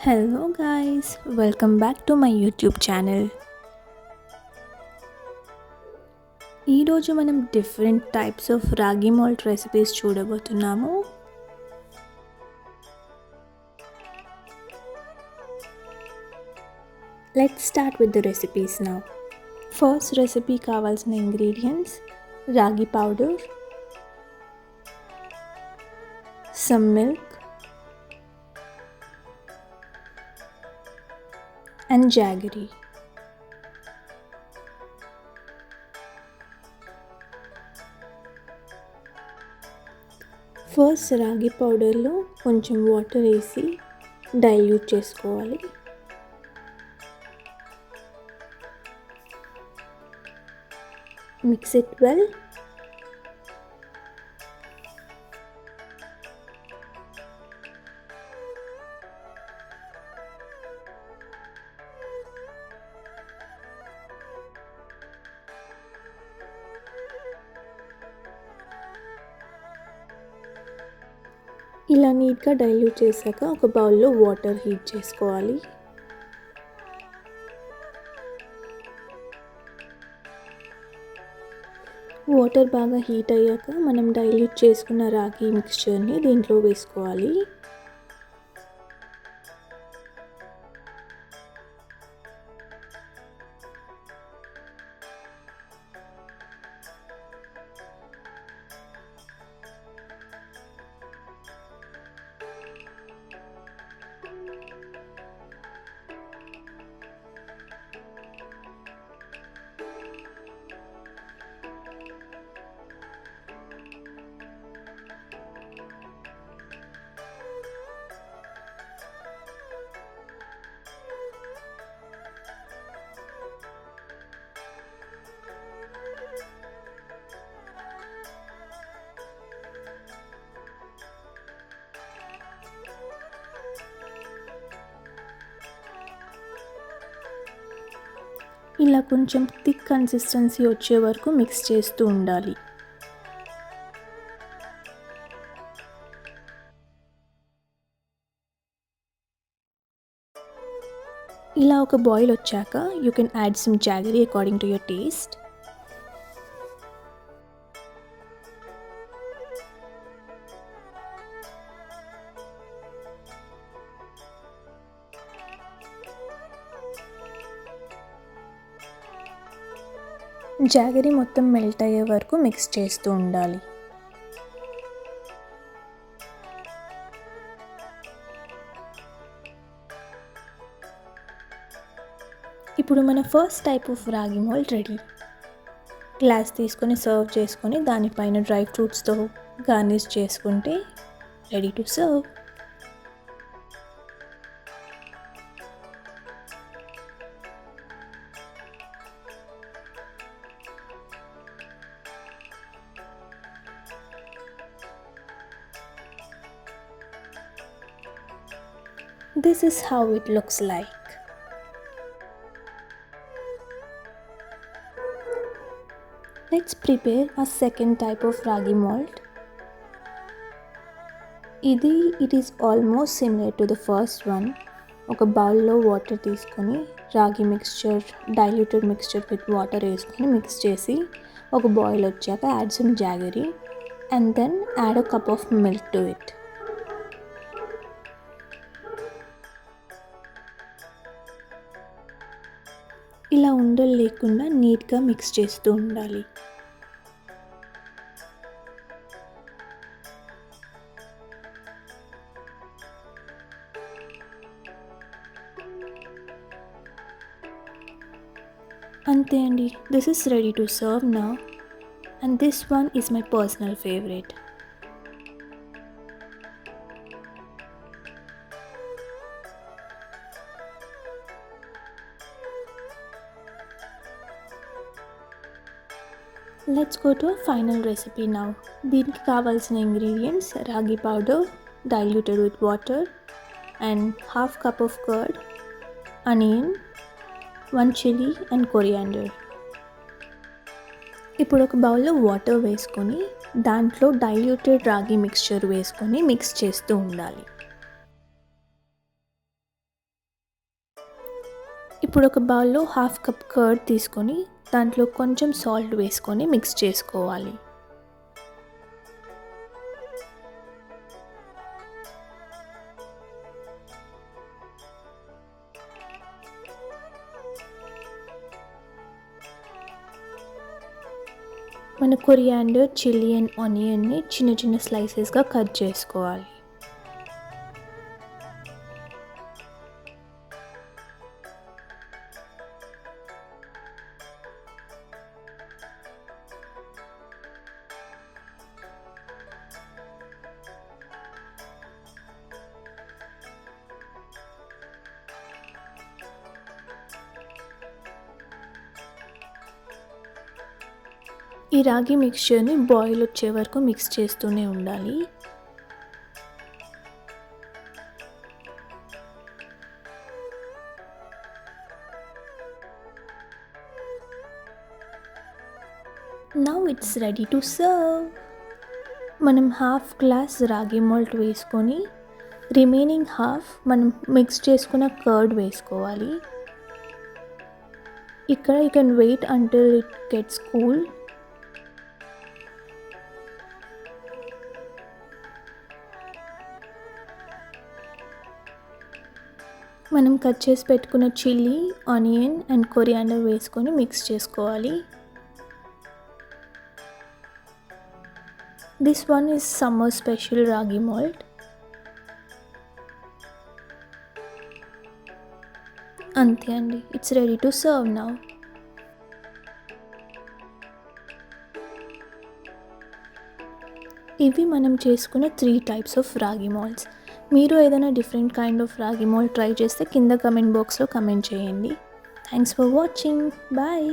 Hello guys, welcome back to my YouTube channel. ఈరోజు మనం different types of రాగి malt recipes చూడబోతున్నాము. Let's start with the recipes now. First recipe కావాల్సిన ingredients ragi powder, some milk and jaggery. First రాగి పౌడర్లో కొంచెం water వేసి dilute చేసుకోవాలి. Mix it well. ఇలా నీట్గా డైల్యూట్ చేశాక ఒక బౌల్లో వాటర్ హీట్ చేసుకోవాలి. వాటర్ బాగా హీట్ అయ్యాక మనం డైల్యూట్ చేసుకున్న రాగి మిక్స్చర్ని దీంట్లో వేసుకోవాలి. ఇలా కొంచెం థిక్ కన్సిస్టెన్సీ వచ్చే వరకు మిక్స్ చేస్తూ ఉండాలి. ఇలా ఒక బాయిల్ వచ్చాక you can add some jaggery according to your taste. Jaggery మొత్తం మెల్ట్ అయ్యే వరకు మిక్స్ చేస్తూ ఉండాలి. ఇప్పుడు మన ఫస్ట్ టైప్ ఆఫ్ రాగి మాల్ట్ రెడీ. గ్లాస్ తీసుకొని సర్వ్ చేసుకొని దానిపైన డ్రై ఫ్రూట్స్తో గార్నిష్ చేసుకుంటే ready to serve. This is how it looks like. Let's prepare a second type of ragi malt. It is almost similar to the first one. ఒక బౌల్లో water తీసుకొని ragi mixture diluted mixture with water వేసుకొని mix చేసి ఒక boil వచ్చాక add some jaggery and then add a cup of milk to it. ఇలా ఉండలు లేకుండా నీట్గా మిక్స్ చేస్తూ ఉండాలి. అంతే అండి, this is ready to serve now and this one is my personal favourite. Let's go to final recipe now. దీనికి కావాల్సిన ingredients ragi powder diluted with water and half cup of curd, onion, 1 chilli and coriander. ఇప్పుడు ఒక బౌల్లో water వేసుకొని దాంట్లో diluted రాగి mixture వేసుకొని mix చేస్తూ ఉండాలి. ఇప్పుడు ఒక బౌల్‌లో హాఫ్ కప్ కర్డ్ తీసుకొని దాంట్లో కొంచెం సాల్ట్ వేసుకొని మిక్స్ చేసుకోవాలి. మన కొరియాండర్, చిల్లీ అండ్ ఆనియన్‌ని చిన్న చిన్న స్లైసెస్‌గా కట్ చేసుకోవాలి. ఈ రాగి మిక్స్చర్‌ని బాయిల్ వచ్చే వరకు మిక్స్ చేస్తూనే ఉండాలి. Now it's ready to serve. మనం హాఫ్ గ్లాస్ రాగి మాల్ట్ వేసుకొని రిమైనింగ్ హాఫ్ మనం మిక్స్ చేసుకున్న కర్డ్ వేసుకోవాలి. ఇక్కడ you can wait until it gets cool. మనం కట్ చేసి పెట్టుకున్న చిల్లీ, ఆనియన్ అండ్ కొరియాండర్ వేసుకొని మిక్స్ చేసుకోవాలి. This one is summer special ragi malt. అంతే అండి, it's ready to serve now. ఇవి మనం చేసుకున్న 3 టైప్స్ ఆఫ్ రాగి మాల్ట్స్. మీరు ఏదైనా డిఫరెంట్ కైండ్ ఆఫ్ రాగి మాల్ట్ ట్రై చేస్తే కింద కమెంట్ బాక్స్లో కమెంట్ చేయండి. Thanks for watching. బాయ్.